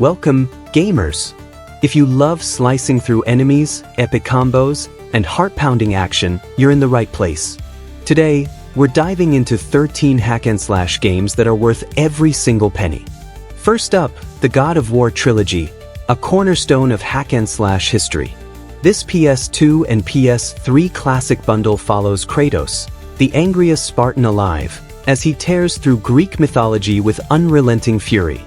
Welcome, gamers! If you love slicing through enemies, epic combos, and heart-pounding action, you're in the right place. Today, we're diving into 13 hack-and-slash games that are worth every single penny. First up, the God of War trilogy, a cornerstone of hack-and-slash history. This PS2 and PS3 classic bundle follows Kratos, the angriest Spartan alive, as he tears through Greek mythology with unrelenting fury.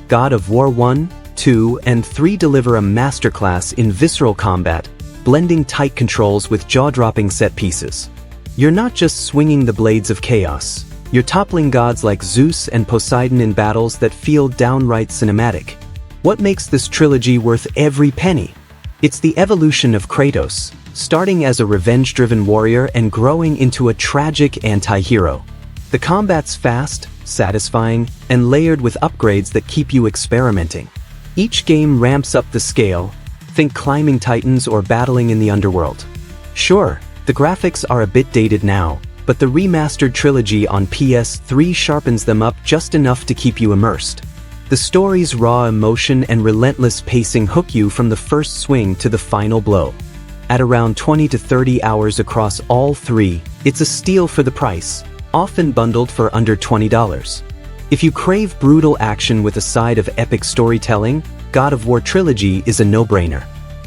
God of War 1, 2, and 3 deliver a masterclass in visceral combat, blending tight controls with jaw-dropping set pieces. You're not just swinging the blades of chaos, you're toppling gods like Zeus and Poseidon in battles that feel downright cinematic. What makes this trilogy worth every penny? It's the evolution of Kratos, starting as a revenge-driven warrior and growing into a tragic anti-hero. The combat's fast, satisfying, and layered with upgrades that keep you experimenting. Each game ramps up the scale, think climbing titans or battling in the underworld. Sure, the graphics are a bit dated now, but the remastered trilogy on PS3 sharpens them up just enough to keep you immersed. The story's raw emotion and relentless pacing hook you from the first swing to the final blow. At around 20 to 30 hours across all three, it's a steal for the price, often bundled for under $20. If you crave brutal action with a side of epic storytelling, God of War trilogy is a no-brainer.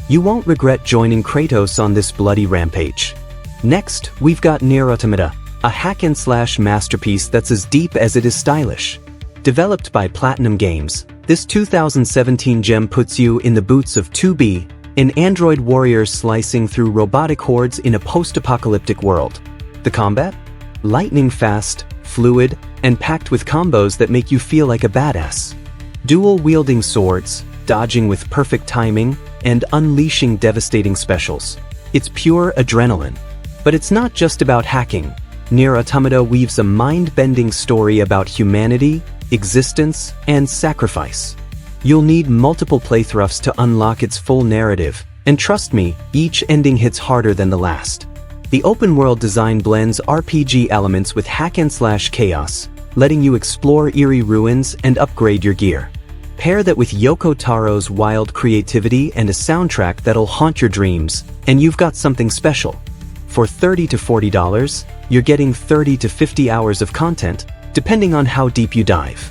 You won't regret joining Kratos on this bloody rampage. Next, we've got Nier Automata, a hack-and-slash masterpiece that's as deep as it is stylish. Developed by Platinum Games, this 2017 gem puts you in the boots of 2B, an android warrior slicing through robotic hordes in a post-apocalyptic world. The combat? Lightning fast, fluid, and packed with combos that make you feel like a badass. Dual-wielding swords, dodging with perfect timing, and unleashing devastating specials. It's pure adrenaline. But it's not just about hacking. Nier Automata weaves a mind-bending story about humanity, existence, and sacrifice. You'll need multiple playthroughs to unlock its full narrative, and trust me, each ending hits harder than the last. The open-world design blends RPG elements with hack-and-slash chaos, letting you explore eerie ruins and upgrade your gear. Pair that with Yoko Taro's wild creativity and a soundtrack that'll haunt your dreams, and you've got something special. For $30 to $40, you're getting 30 to 50 hours of content, depending on how deep you dive.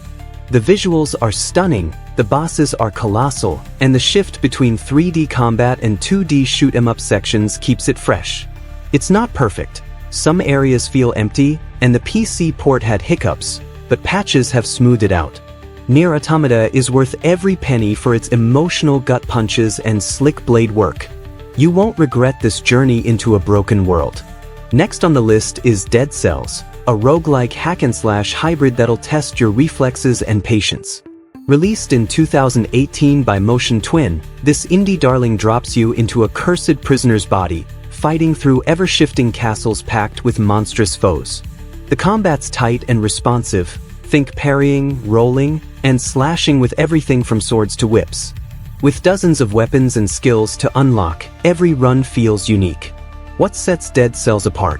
The visuals are stunning, the bosses are colossal, and the shift between 3D combat and 2D shoot-'em-up sections keeps it fresh. It's not perfect. Some areas feel empty, and the PC port had hiccups, but patches have smoothed it out. Nier Automata is worth every penny for its emotional gut punches and slick blade work. You won't regret this journey into a broken world. Next on the list is Dead Cells, a roguelike hack-and-slash hybrid that'll test your reflexes and patience. Released in 2018 by Motion Twin, this indie darling drops you into a cursed prisoner's body, fighting through ever-shifting castles packed with monstrous foes. The combat's tight and responsive, think parrying, rolling, and slashing with everything from swords to whips. With dozens of weapons and skills to unlock, every run feels unique. What sets Dead Cells apart?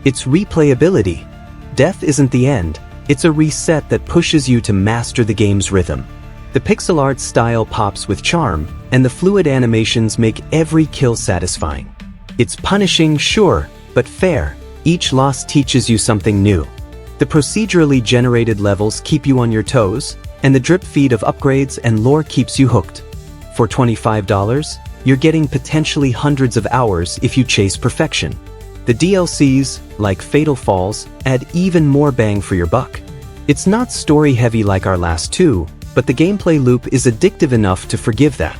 Its replayability. Death isn't the end, it's a reset that pushes you to master the game's rhythm. The pixel art style pops with charm, and the fluid animations make every kill satisfying. It's punishing, sure, but fair. Each loss teaches you something new. The procedurally generated levels keep you on your toes, and the drip feed of upgrades and lore keeps you hooked. For $25, you're getting potentially hundreds of hours if you chase perfection. The DLCs, like Fatal Falls, add even more bang for your buck. It's not story-heavy like our last two, but the gameplay loop is addictive enough to forgive that.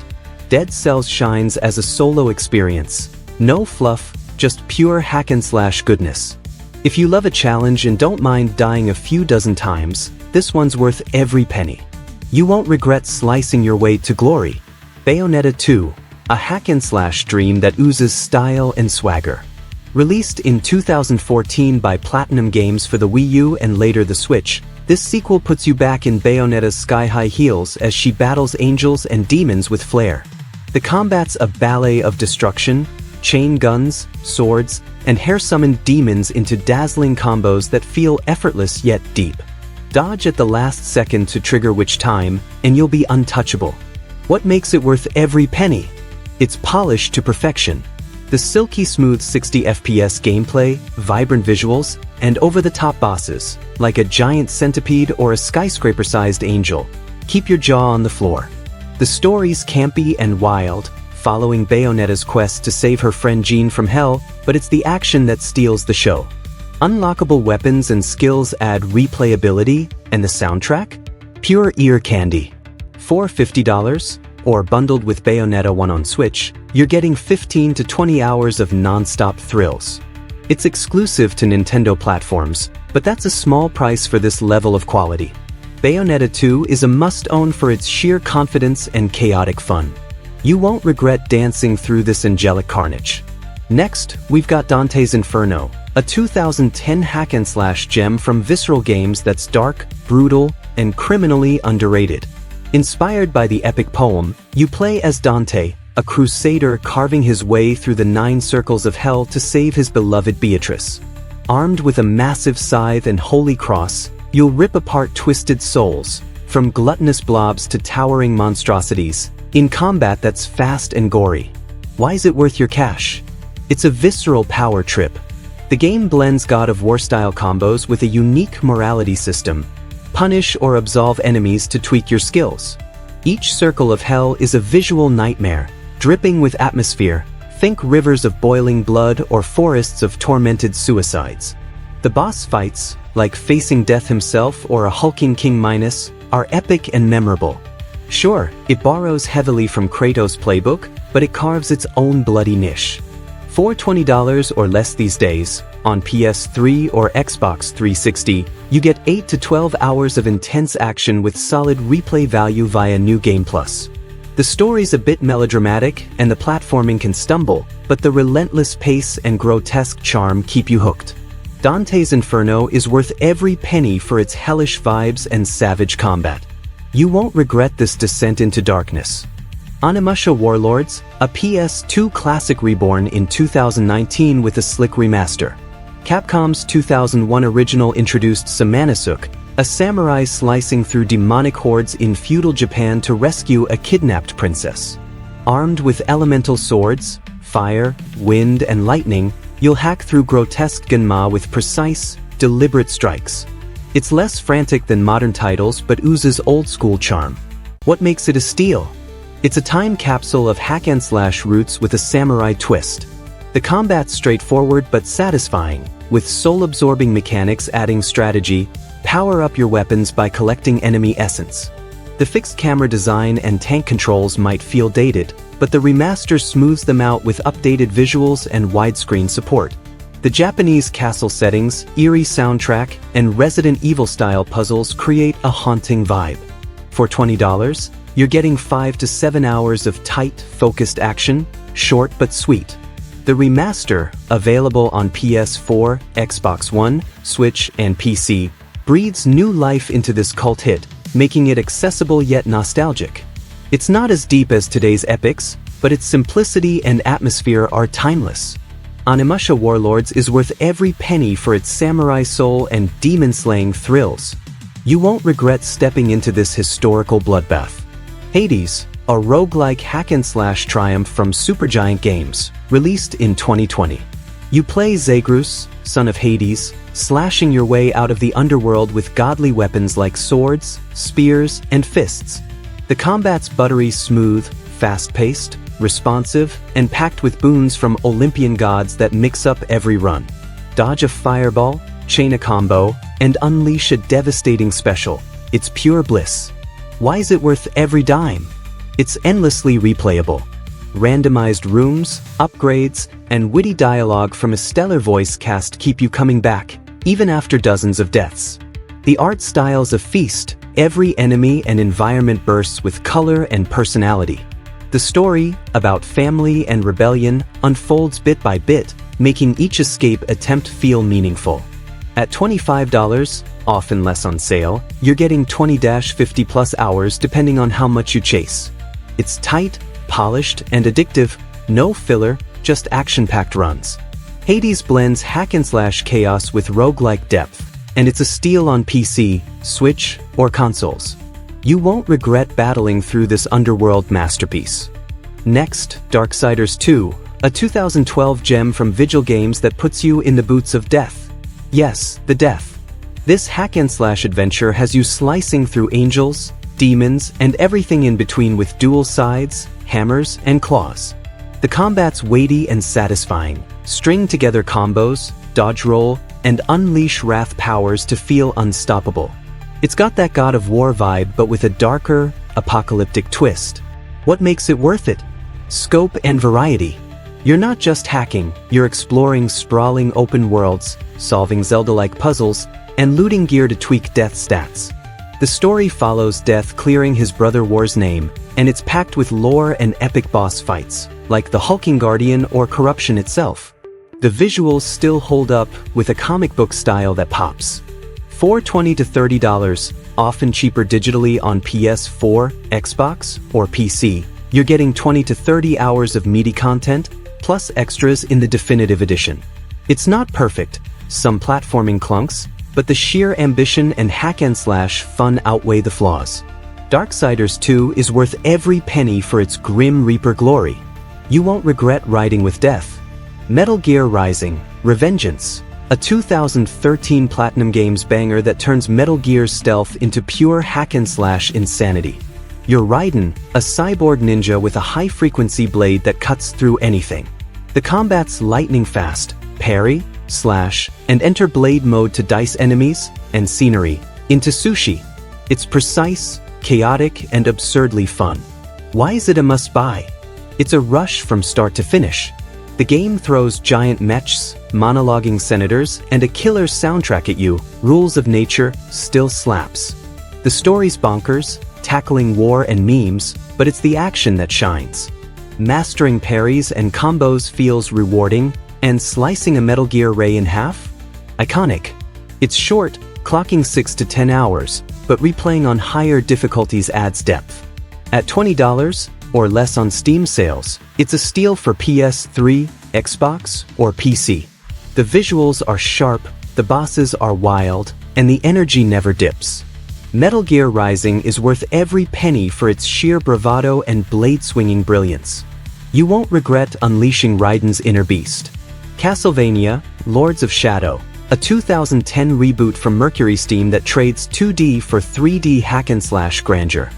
Dead Cells shines as a solo experience. No fluff, just pure hack-and-slash goodness. If you love a challenge and don't mind dying a few dozen times, this one's worth every penny. You won't regret slicing your way to glory. Bayonetta 2, a hack-and-slash dream that oozes style and swagger. Released in 2014 by Platinum Games for the Wii U and later the Switch, this sequel puts you back in Bayonetta's sky-high heels as she battles angels and demons with flair. The combat's a ballet of destruction, chain guns, swords, and hair-summoned demons into dazzling combos that feel effortless yet deep. Dodge at the last second to trigger Witch Time, and you'll be untouchable. What makes it worth every penny? It's polished to perfection. The silky smooth 60 FPS gameplay, vibrant visuals, and over-the-top bosses, like a giant centipede or a skyscraper-sized angel, keep your jaw on the floor. The story's campy and wild, following Bayonetta's quest to save her friend Jean from hell, but it's the action that steals the show. Unlockable weapons and skills add replayability, and the soundtrack? Pure ear candy. For $50, or bundled with Bayonetta 1 on Switch, you're getting 15 to 20 hours of non-stop thrills. It's exclusive to Nintendo platforms, but that's a small price for this level of quality. Bayonetta 2 is a must-own for its sheer confidence and chaotic fun. You won't regret dancing through this angelic carnage. Next, we've got Dante's Inferno, a 2010 hack-and-slash gem from Visceral Games that's dark, brutal, and criminally underrated. Inspired by the epic poem, you play as Dante, a crusader carving his way through the 9 circles of hell to save his beloved Beatrice. Armed with a massive scythe and holy cross, you'll rip apart twisted souls, from gluttonous blobs to towering monstrosities, in combat that's fast and gory. Why is it worth your cash? It's a visceral power trip. The game blends God of War-style combos with a unique morality system. Punish or absolve enemies to tweak your skills. Each circle of hell is a visual nightmare, dripping with atmosphere. Think rivers of boiling blood or forests of tormented suicides. The boss fights, like facing death himself or a hulking King Minos, are epic and memorable. Sure, it borrows heavily from Kratos' playbook, but it carves its own bloody niche. For $20 or less these days, on PS3 or Xbox 360, you get 8 to 12 hours of intense action with solid replay value via New Game Plus. The story's a bit melodramatic and the platforming can stumble, but the relentless pace and grotesque charm keep you hooked. Dante's Inferno is worth every penny for its hellish vibes and savage combat. You won't regret this descent into darkness. Onimusha Warlords, a PS2 classic reborn in 2019 with a slick remaster. Capcom's 2001 original introduced Samanasuke, a samurai slicing through demonic hordes in feudal Japan to rescue a kidnapped princess. Armed with elemental swords, fire, wind, and lightning, you'll hack through grotesque Gunma with precise, deliberate strikes. It's less frantic than modern titles but oozes old-school charm. What makes it a steal? It's a time capsule of hack-and-slash roots with a samurai twist. The combat's straightforward but satisfying, with soul-absorbing mechanics adding strategy. Power up your weapons by collecting enemy essence. The fixed camera design and tank controls might feel dated, but the remaster smooths them out with updated visuals and widescreen support. The Japanese castle settings, eerie soundtrack, and Resident Evil-style puzzles create a haunting vibe. For $20, you're getting 5 to 7 hours of tight, focused action, short but sweet. The remaster, available on PS4, Xbox One, Switch, and PC, breathes new life into this cult hit, making it accessible yet nostalgic. It's not as deep as today's epics, but its simplicity and atmosphere are timeless. Onimusha Warlords is worth every penny for its samurai soul and demon-slaying thrills. You won't regret stepping into this historical bloodbath. Hades, a roguelike hack-and-slash triumph from Supergiant Games, released in 2020. You play Zagreus, son of Hades, slashing your way out of the underworld with godly weapons like swords, spears, and fists. The combat's buttery smooth, fast-paced, responsive, and packed with boons from Olympian gods that mix up every run. Dodge a fireball, chain a combo, and unleash a devastating special. It's pure bliss. Why is it worth every dime? It's endlessly replayable. Randomized rooms, upgrades, and witty dialogue from a stellar voice cast keep you coming back, even after dozens of deaths. The art style's a feast. Every enemy and environment bursts with color and personality. The story, about family and rebellion, unfolds bit by bit, making each escape attempt feel meaningful. At $25, often less on sale, you're getting 20-50 plus hours depending on how much you chase. It's tight, polished, and addictive, no filler, just action-packed runs. Hades blends hack-and-slash chaos with roguelike depth, and it's a steal on PC, Switch, or consoles. You won't regret battling through this underworld masterpiece. Next, Darksiders 2, a 2012 gem from Vigil Games that puts you in the boots of death. Yes, the death. This hack-and-slash adventure has you slicing through angels, demons, and everything in between with dual sides, hammers, and claws. The combat's weighty and satisfying. String together combos, dodge roll, and unleash wrath powers to feel unstoppable. It's got that God of War vibe but with a darker, apocalyptic twist. What makes it worth it? Scope and variety. You're not just hacking, you're exploring sprawling open worlds, solving Zelda-like puzzles, and looting gear to tweak Death's stats. The story follows Death clearing his brother War's name, and it's packed with lore and epic boss fights, like the Hulking Guardian or Corruption itself. The visuals still hold up with a comic book style that pops. For $20 to $30, often cheaper digitally on PS4, Xbox, or PC, you're getting 20 to 30 hours of meaty content, plus extras in the definitive edition. It's not perfect, some platforming clunks, but the sheer ambition and hack-and-slash fun outweigh the flaws. Darksiders 2 is worth every penny for its Grim Reaper glory. You won't regret riding with death. Metal Gear Rising: Revengeance, a 2013 Platinum Games banger that turns Metal Gear's stealth into pure hack-and-slash insanity. You're Raiden, a cyborg ninja with a high-frequency blade that cuts through anything. The combat's lightning fast, parry, slash, and enter blade mode to dice enemies and scenery into sushi. It's precise, chaotic, and absurdly fun. Why is it a must-buy? It's a rush from start to finish. The game throws giant mechs, monologuing senators, and a killer soundtrack at you. Rules of Nature still slaps. The story's bonkers, tackling war and memes, but it's the action that shines. Mastering parries and combos feels rewarding, and slicing a Metal Gear Ray in half? Iconic. It's short, clocking 6 to 10 hours, but replaying on higher difficulties adds depth. At $20 or less on Steam sales, it's a steal for PS3, Xbox, or PC. The visuals are sharp, the bosses are wild, and the energy never dips. Metal Gear Rising is worth every penny for its sheer bravado and blade-swinging brilliance. You won't regret unleashing Raiden's inner beast. Castlevania: Lords of Shadow, a 2010 reboot from Mercury Steam that trades 2D for 3D hack-and-slash grandeur.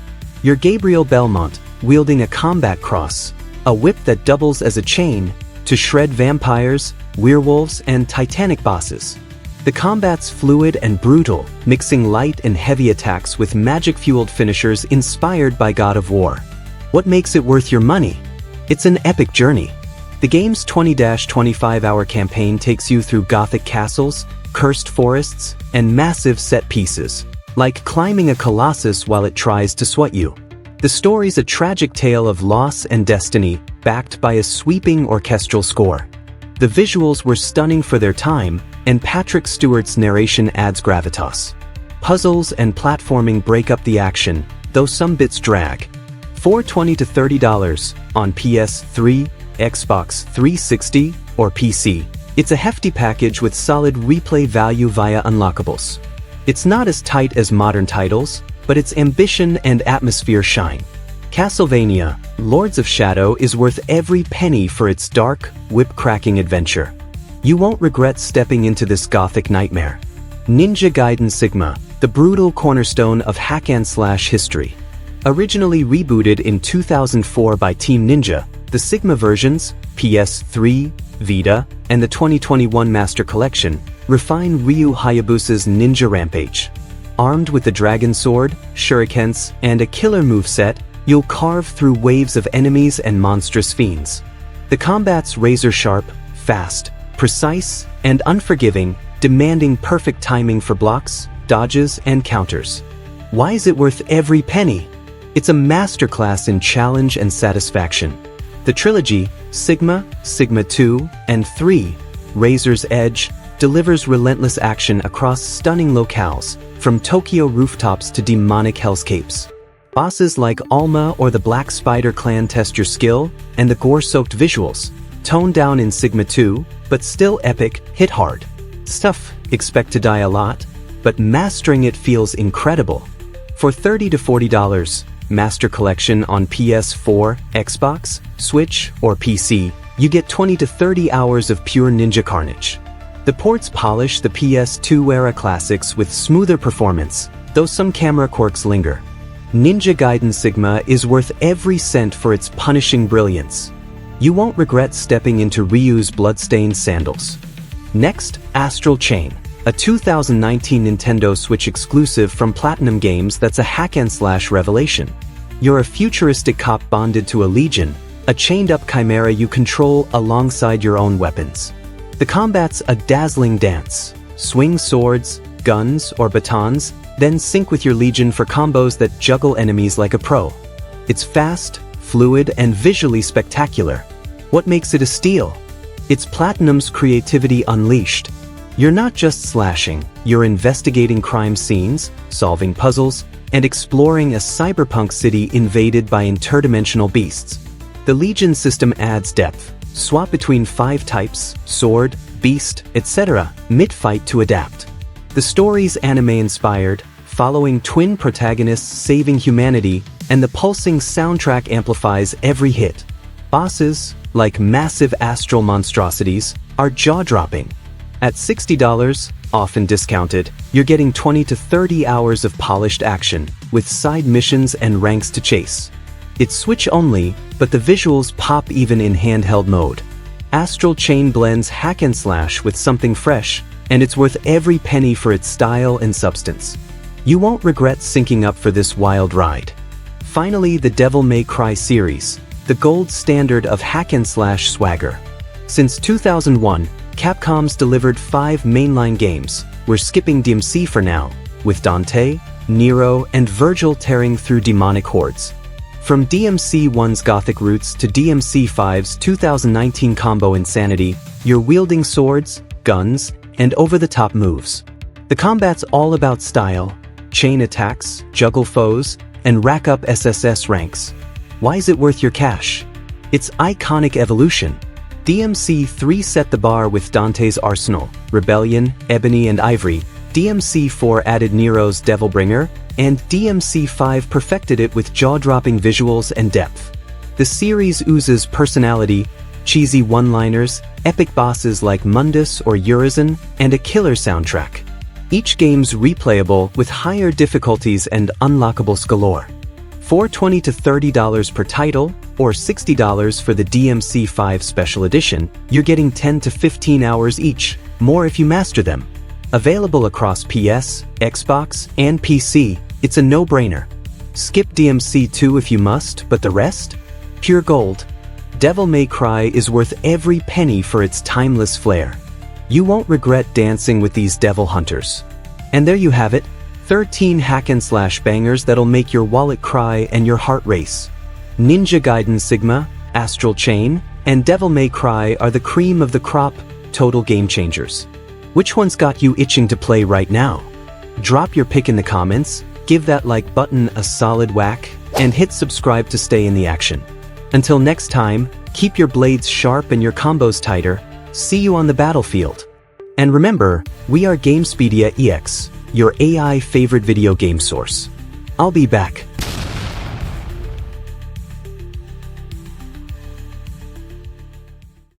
You're Gabriel Belmont, wielding a combat cross, a whip that doubles as a chain, to shred vampires, werewolves, and titanic bosses. The combat's fluid and brutal, mixing light and heavy attacks with magic-fueled finishers inspired by God of War. What makes it worth your money? It's an epic journey. The game's 20-25-hour campaign takes you through gothic castles, cursed forests, and massive set pieces, like climbing a colossus while it tries to swat you. The story's a tragic tale of loss and destiny, backed by a sweeping orchestral score. The visuals were stunning for their time, and Patrick Stewart's narration adds gravitas. Puzzles and platforming break up the action, though some bits drag. For $20 to $30 on PS3, Xbox 360, or PC, it's a hefty package with solid replay value via unlockables. It's not as tight as modern titles, but its ambition and atmosphere shine. Castlevania: Lords of Shadow is worth every penny for its dark, whip-cracking adventure. You won't regret stepping into this gothic nightmare. Ninja Gaiden Sigma, the brutal cornerstone of hack-and-slash history. Originally rebooted in 2004 by Team Ninja, the Sigma versions, PS3, Vita, and the 2021 Master Collection, refine Ryu Hayabusa's ninja rampage. Armed with the Dragon Sword, shurikens, and a killer moveset, you'll carve through waves of enemies and monstrous fiends. The combat's razor-sharp, fast, precise, and unforgiving, demanding perfect timing for blocks, dodges, and counters. Why is it worth every penny? It's a masterclass in challenge and satisfaction. The trilogy, Sigma, Sigma 2, and 3, Razor's Edge, delivers relentless action across stunning locales, from Tokyo rooftops to demonic hellscapes. Bosses like Alma or the Black Spider Clan test your skill, and the gore-soaked visuals, toned down in Sigma 2, but still epic, hit hard. Stuff, expect to die a lot, but mastering it feels incredible. For $30 to $40, Master Collection on PS4, Xbox, Switch, or PC, you get 20 to 30 hours of pure ninja carnage. The ports polish the PS2-era classics with smoother performance, though some camera quirks linger. Ninja Gaiden Sigma is worth every cent for its punishing brilliance. You won't regret stepping into Ryu's bloodstained sandals. Next, Astral Chain, a 2019 Nintendo Switch exclusive from Platinum Games that's a hack-and-slash revelation. You're a futuristic cop bonded to a legion, a chained-up chimera you control alongside your own weapons. The combat's a dazzling dance. Swing swords, guns, or batons, then sync with your legion for combos that juggle enemies like a pro. It's fast, fluid, and visually spectacular. What makes it a steal? It's Platinum's creativity unleashed. You're not just slashing, you're investigating crime scenes, solving puzzles, and exploring a cyberpunk city invaded by interdimensional beasts. The Legion system adds depth. Swap between 5 types, sword, beast, etc., mid-fight to adapt. The story's anime-inspired, following twin protagonists saving humanity, and the pulsing soundtrack amplifies every hit. Bosses, like massive astral monstrosities, are jaw-dropping. At $60, often discounted, you're getting 20 to 30 hours of polished action, with side missions and ranks to chase. It's Switch only, but the visuals pop even in handheld mode. Astral Chain blends hack and slash with something fresh, and it's worth every penny for its style and substance. You won't regret syncing up for this wild ride. Finally, the Devil May Cry series, the gold standard of hack and slash swagger. Since 2001, Capcom's delivered 5 mainline games. We're skipping DMC for now, with Dante, Nero, and Virgil tearing through demonic hordes. From DMC 1's gothic roots to DMC 5's 2019 combo insanity, you're wielding swords, guns, and over-the-top moves. The combat's all about style, chain attacks, juggle foes, and rack up SSS ranks. Why is it worth your cash? It's iconic evolution. DMC 3 set the bar with Dante's Arsenal, Rebellion, Ebony and Ivory. DMC 4 added Nero's Devilbringer, and DMC 5 perfected it with jaw-dropping visuals and depth. The series oozes personality, cheesy one-liners, epic bosses like Mundus or Urizen, and a killer soundtrack. Each game's replayable with higher difficulties and unlockables galore. For $20 to $30 per title, or $60 for the DMC 5 Special Edition, you're getting 10 to 15 hours each, more if you master them. Available across PS, Xbox, and PC, it's a no-brainer. Skip DMC 2 if you must, but the rest? Pure gold. Devil May Cry is worth every penny for its timeless flair. You won't regret dancing with these devil hunters. And there you have it, 13 hack-and-slash bangers that'll make your wallet cry and your heart race. Ninja Gaiden Sigma, Astral Chain, and Devil May Cry are the cream of the crop, total game changers. Which one's got you itching to play right now? Drop your pick in the comments, give that like button a solid whack, and hit subscribe to stay in the action. Until next time, keep your blades sharp and your combos tighter. See you on the battlefield. And remember, we are Gamespedia EX, your AI favorite video game source. I'll be back.